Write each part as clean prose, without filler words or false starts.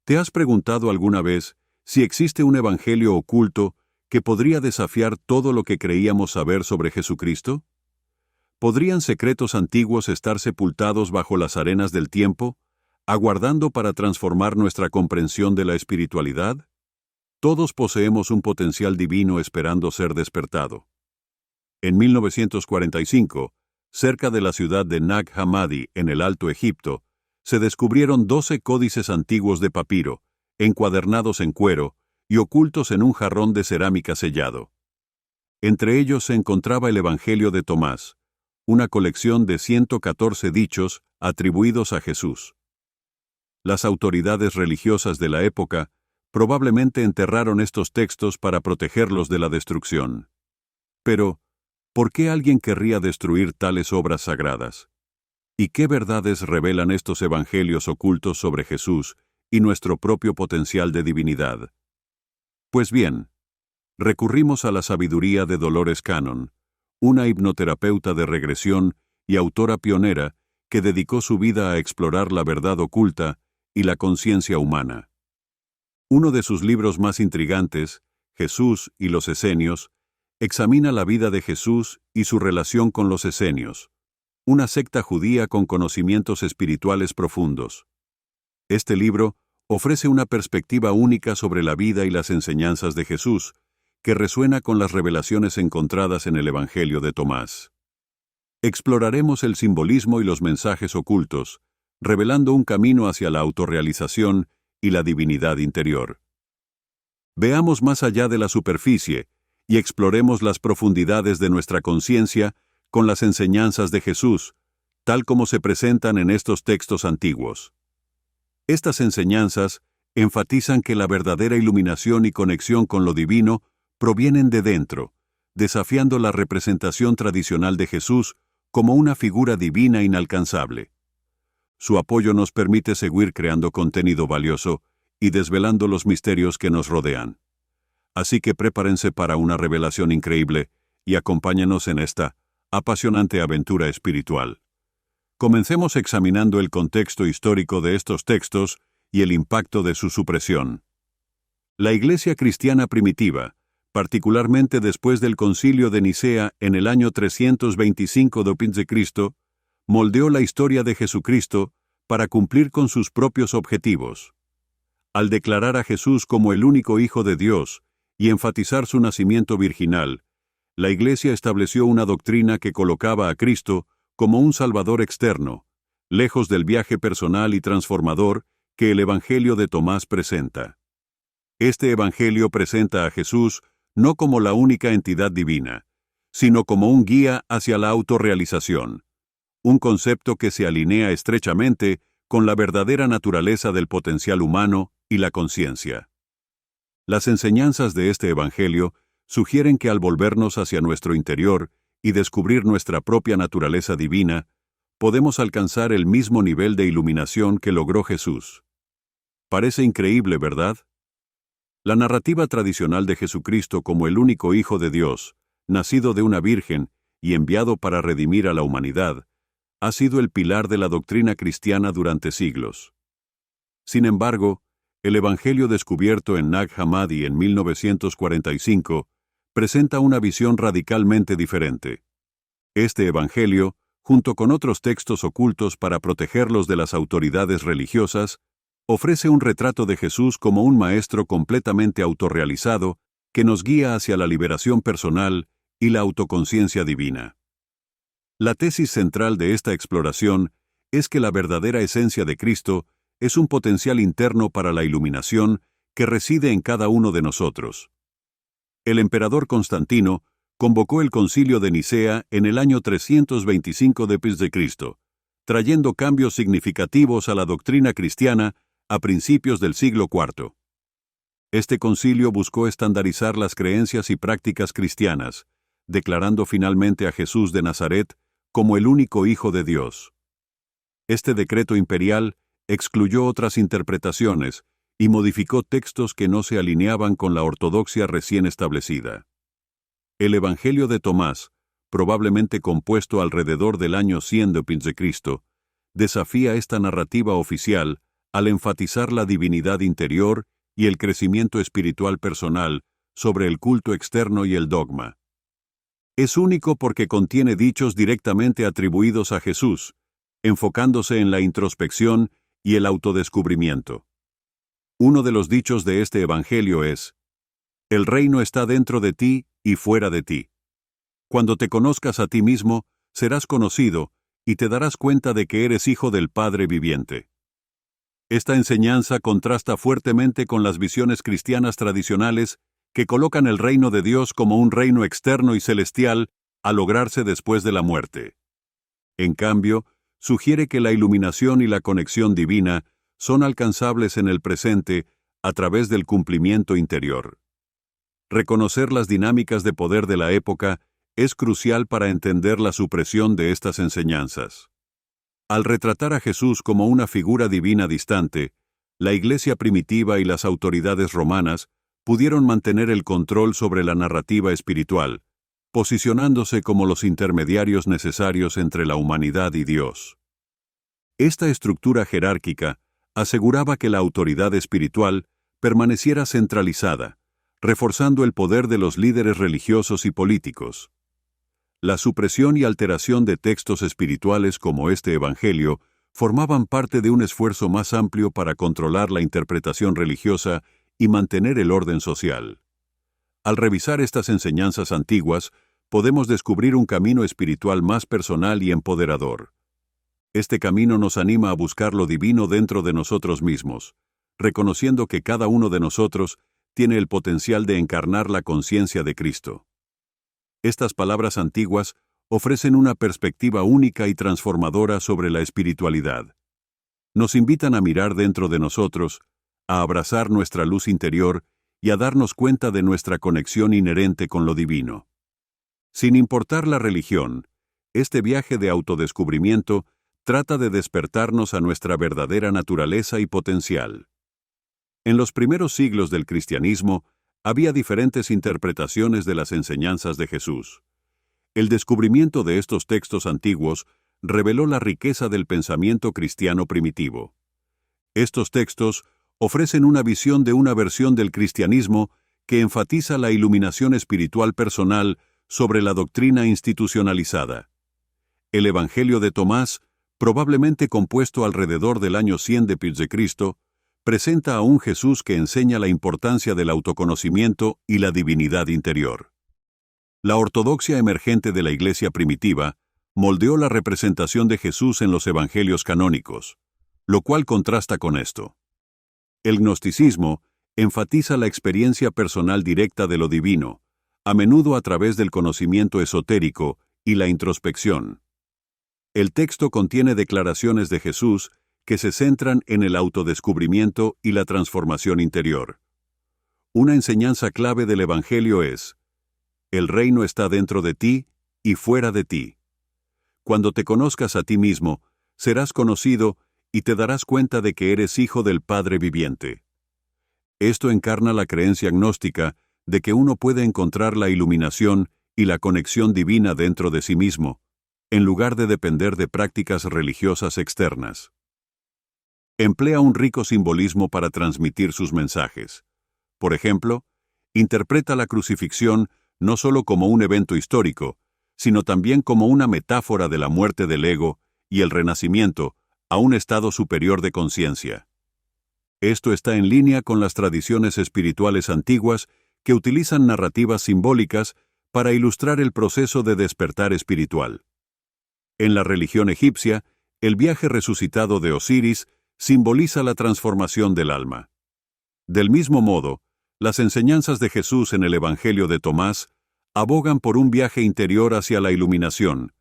¿Te has preguntado alguna vez si existe un evangelio oculto que podría desafiar todo lo que creíamos saber sobre Jesucristo? ¿Podrían secretos antiguos estar sepultados bajo las arenas del tiempo, aguardando para transformar nuestra comprensión de la espiritualidad? Todos poseemos un potencial divino esperando ser despertado. En 1945, cerca de la ciudad de Nag Hammadi, en el Alto Egipto, se descubrieron 12 códices antiguos de papiro, encuadernados en cuero y ocultos en un jarrón de cerámica sellado. Entre ellos se encontraba el Evangelio de Tomás, una colección de 114 dichos atribuidos a Jesús. Las autoridades religiosas de la época probablemente enterraron estos textos para protegerlos de la destrucción. Pero, ¿por qué alguien querría destruir tales obras sagradas? ¿Y qué verdades revelan estos evangelios ocultos sobre Jesús y nuestro propio potencial de divinidad? Pues bien, recurrimos a la sabiduría de Dolores Cannon, una hipnoterapeuta de regresión y autora pionera que dedicó su vida a explorar la verdad oculta y la conciencia humana. Uno de sus libros más intrigantes, Jesús y los Esenios, examina la vida de Jesús y su relación con los esenios, una secta judía con conocimientos espirituales profundos. Este libro ofrece una perspectiva única sobre la vida y las enseñanzas de Jesús, que resuena con las revelaciones encontradas en el Evangelio de Tomás. Exploraremos el simbolismo y los mensajes ocultos, revelando un camino hacia la autorrealización y la divinidad interior. Veamos más allá de la superficie y exploremos las profundidades de nuestra conciencia con las enseñanzas de Jesús, tal como se presentan en estos textos antiguos. Estas enseñanzas enfatizan que la verdadera iluminación y conexión con lo divino provienen de dentro, desafiando la representación tradicional de Jesús como una figura divina inalcanzable. Su apoyo nos permite seguir creando contenido valioso y desvelando los misterios que nos rodean. Así que prepárense para una revelación increíble y acompáñenos en esta apasionante aventura espiritual. Comencemos examinando el contexto histórico de estos textos y el impacto de su supresión. La Iglesia cristiana primitiva, particularmente después del Concilio de Nicea en el año 325 d.C., moldeó la historia de Jesucristo para cumplir con sus propios objetivos. Al declarar a Jesús como el único Hijo de Dios y enfatizar su nacimiento virginal, la Iglesia estableció una doctrina que colocaba a Cristo como un Salvador externo, lejos del viaje personal y transformador que el Evangelio de Tomás presenta. Este Evangelio presenta a Jesús no como la única entidad divina, sino como un guía hacia la autorrealización, un concepto que se alinea estrechamente con la verdadera naturaleza del potencial humano y la conciencia. Las enseñanzas de este Evangelio sugieren que al volvernos hacia nuestro interior y descubrir nuestra propia naturaleza divina, podemos alcanzar el mismo nivel de iluminación que logró Jesús. Parece increíble, ¿verdad? La narrativa tradicional de Jesucristo como el único Hijo de Dios, nacido de una virgen y enviado para redimir a la humanidad, ha sido el pilar de la doctrina cristiana durante siglos. Sin embargo, el Evangelio descubierto en Nag Hammadi en 1945 presenta una visión radicalmente diferente. Este Evangelio, junto con otros textos ocultos para protegerlos de las autoridades religiosas, ofrece un retrato de Jesús como un maestro completamente autorrealizado que nos guía hacia la liberación personal y la autoconciencia divina. La tesis central de esta exploración es que la verdadera esencia de Cristo es un potencial interno para la iluminación que reside en cada uno de nosotros. El emperador Constantino convocó el Concilio de Nicea en el año 325 d.C., trayendo cambios significativos a la doctrina cristiana a principios del siglo IV. Este concilio buscó estandarizar las creencias y prácticas cristianas, declarando finalmente a Jesús de Nazaret como el único Hijo de Dios. Este decreto imperial excluyó otras interpretaciones y modificó textos que no se alineaban con la ortodoxia recién establecida. El Evangelio de Tomás, probablemente compuesto alrededor del año 100 d.C., desafía esta narrativa oficial al enfatizar la divinidad interior y el crecimiento espiritual personal sobre el culto externo y el dogma. Es único porque contiene dichos directamente atribuidos a Jesús, enfocándose en la introspección y el autodescubrimiento. Uno de los dichos de este evangelio es: el reino está dentro de ti y fuera de ti. Cuando te conozcas a ti mismo, serás conocido y te darás cuenta de que eres hijo del Padre viviente. Esta enseñanza contrasta fuertemente con las visiones cristianas tradicionales que colocan el reino de Dios como un reino externo y celestial a lograrse después de la muerte. En cambio, sugiere que la iluminación y la conexión divina son alcanzables en el presente a través del cumplimiento interior. Reconocer las dinámicas de poder de la época es crucial para entender la supresión de estas enseñanzas. Al retratar a Jesús como una figura divina distante, la Iglesia primitiva y las autoridades romanas pudieron mantener el control sobre la narrativa espiritual, posicionándose como los intermediarios necesarios entre la humanidad y Dios. Esta estructura jerárquica aseguraba que la autoridad espiritual permaneciera centralizada, reforzando el poder de los líderes religiosos y políticos. La supresión y alteración de textos espirituales como este Evangelio formaban parte de un esfuerzo más amplio para controlar la interpretación religiosa y mantener el orden social. Al revisar estas enseñanzas antiguas, podemos descubrir un camino espiritual más personal y empoderador. Este camino nos anima a buscar lo divino dentro de nosotros mismos, reconociendo que cada uno de nosotros tiene el potencial de encarnar la conciencia de Cristo. Estas palabras antiguas ofrecen una perspectiva única y transformadora sobre la espiritualidad. Nos invitan a mirar dentro de nosotros, a abrazar nuestra luz interior y a darnos cuenta de nuestra conexión inherente con lo divino. Sin importar la religión, este viaje de autodescubrimiento trata de despertarnos a nuestra verdadera naturaleza y potencial. En los primeros siglos del cristianismo, había diferentes interpretaciones de las enseñanzas de Jesús. El descubrimiento de estos textos antiguos reveló la riqueza del pensamiento cristiano primitivo. Estos textos ofrecen una visión de una versión del cristianismo que enfatiza la iluminación espiritual personal sobre la doctrina institucionalizada. El Evangelio de Tomás, probablemente compuesto alrededor del año 100 de Cristo, presenta a un Jesús que enseña la importancia del autoconocimiento y la divinidad interior. La ortodoxia emergente de la Iglesia primitiva moldeó la representación de Jesús en los evangelios canónicos, lo cual contrasta con esto. El gnosticismo enfatiza la experiencia personal directa de lo divino, a menudo a través del conocimiento esotérico y la introspección. El texto contiene declaraciones de Jesús que se centran en el autodescubrimiento y la transformación interior. Una enseñanza clave del Evangelio es: el reino está dentro de ti y fuera de ti. Cuando te conozcas a ti mismo, serás conocido y te darás cuenta de que eres hijo del Padre viviente. Esto encarna la creencia gnóstica de que uno puede encontrar la iluminación y la conexión divina dentro de sí mismo, en lugar de depender de prácticas religiosas externas. Emplea un rico simbolismo para transmitir sus mensajes. Por ejemplo, interpreta la crucifixión no solo como un evento histórico, sino también como una metáfora de la muerte del ego y el renacimiento a un estado superior de conciencia. Esto está en línea con las tradiciones espirituales antiguas que utilizan narrativas simbólicas para ilustrar el proceso de despertar espiritual. En la religión egipcia, el viaje resucitado de Osiris simboliza la transformación del alma. Del mismo modo, las enseñanzas de Jesús en el Evangelio de Tomás abogan por un viaje interior hacia la iluminación,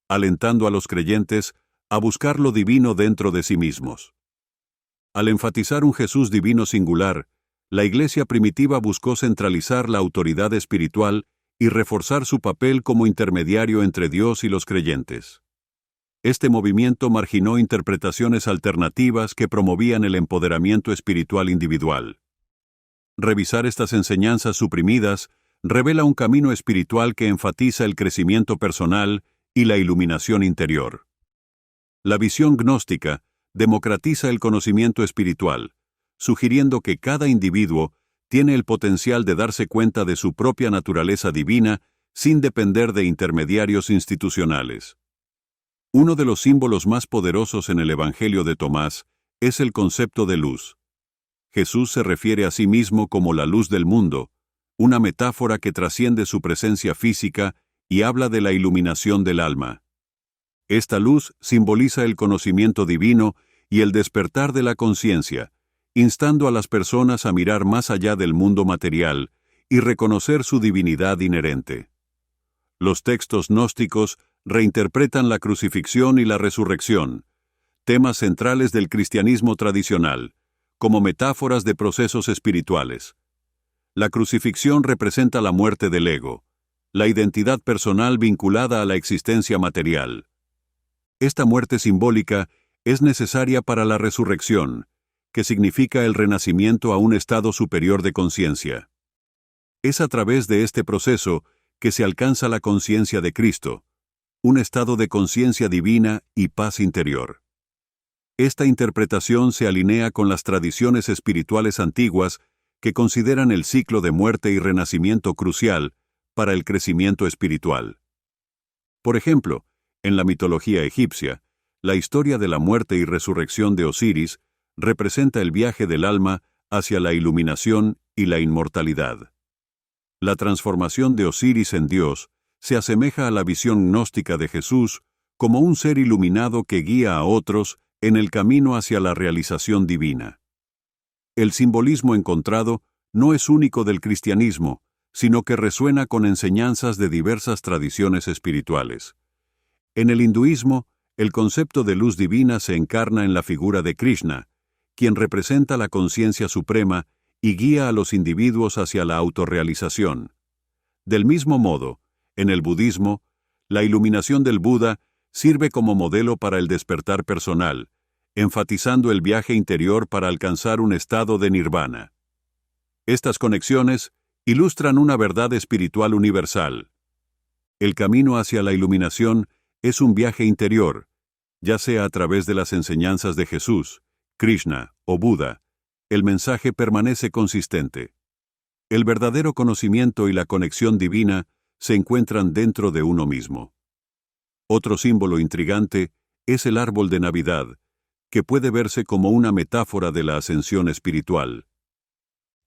alentando a los creyentes a buscar lo divino dentro de sí mismos. Al enfatizar un Jesús divino singular, la Iglesia primitiva buscó centralizar la autoridad espiritual y reforzar su papel como intermediario entre Dios y los creyentes. Este movimiento marginó interpretaciones alternativas que promovían el empoderamiento espiritual individual. Revisar estas enseñanzas suprimidas revela un camino espiritual que enfatiza el crecimiento personal y la iluminación interior. La visión gnóstica democratiza el conocimiento espiritual, sugiriendo que cada individuo tiene el potencial de darse cuenta de su propia naturaleza divina sin depender de intermediarios institucionales. Uno de los símbolos más poderosos en el Evangelio de Tomás es el concepto de luz. Jesús se refiere a sí mismo como la luz del mundo, una metáfora que trasciende su presencia física y habla de la iluminación del alma. Esta luz simboliza el conocimiento divino y el despertar de la conciencia, instando a las personas a mirar más allá del mundo material y reconocer su divinidad inherente. Los textos gnósticos reinterpretan la crucifixión y la resurrección, temas centrales del cristianismo tradicional, como metáforas de procesos espirituales. La crucifixión representa la muerte del ego, la identidad personal vinculada a la existencia material. Esta muerte simbólica es necesaria para la resurrección, que significa el renacimiento a un estado superior de conciencia. Es a través de este proceso que se alcanza la conciencia de Cristo, un estado de conciencia divina y paz interior. Esta interpretación se alinea con las tradiciones espirituales antiguas que consideran el ciclo de muerte y renacimiento crucial para el crecimiento espiritual. Por ejemplo, en la mitología egipcia, la historia de la muerte y resurrección de Osiris representa el viaje del alma hacia la iluminación y la inmortalidad. La transformación de Osiris en Dios se asemeja a la visión gnóstica de Jesús como un ser iluminado que guía a otros en el camino hacia la realización divina. El simbolismo encontrado no es único del cristianismo, sino que resuena con enseñanzas de diversas tradiciones espirituales. En el hinduismo, el concepto de luz divina se encarna en la figura de Krishna, quien representa la conciencia suprema y guía a los individuos hacia la autorrealización. Del mismo modo, en el budismo, la iluminación del Buda sirve como modelo para el despertar personal, enfatizando el viaje interior para alcanzar un estado de nirvana. Estas conexiones ilustran una verdad espiritual universal. El camino hacia la iluminación es un viaje interior, ya sea a través de las enseñanzas de Jesús, Krishna o Buda. El mensaje permanece consistente. El verdadero conocimiento y la conexión divina se encuentran dentro de uno mismo. Otro símbolo intrigante es el árbol de Navidad, que puede verse como una metáfora de la ascensión espiritual.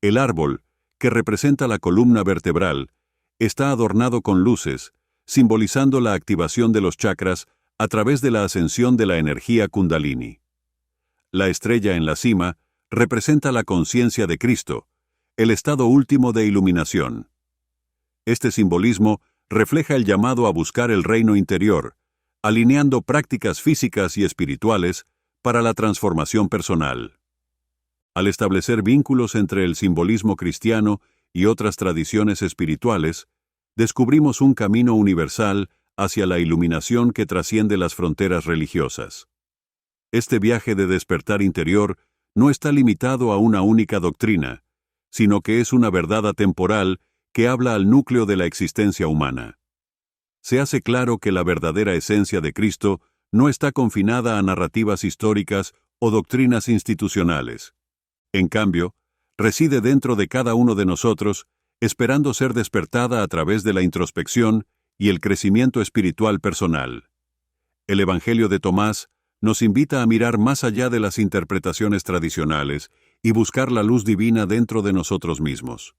El árbol, que representa la columna vertebral, está adornado con luces, simbolizando la activación de los chakras a través de la ascensión de la energía Kundalini. La estrella en la cima representa la conciencia de Cristo, el estado último de iluminación. Este simbolismo refleja el llamado a buscar el reino interior, alineando prácticas físicas y espirituales para la transformación personal. Al establecer vínculos entre el simbolismo cristiano y otras tradiciones espirituales, descubrimos un camino universal hacia la iluminación que trasciende las fronteras religiosas. Este viaje de despertar interior no está limitado a una única doctrina, sino que es una verdad atemporal que habla al núcleo de la existencia humana. Se hace claro que la verdadera esencia de Cristo no está confinada a narrativas históricas o doctrinas institucionales. En cambio, reside dentro de cada uno de nosotros, esperando ser despertada a través de la introspección y el crecimiento espiritual personal. El Evangelio de Tomás nos invita a mirar más allá de las interpretaciones tradicionales y buscar la luz divina dentro de nosotros mismos.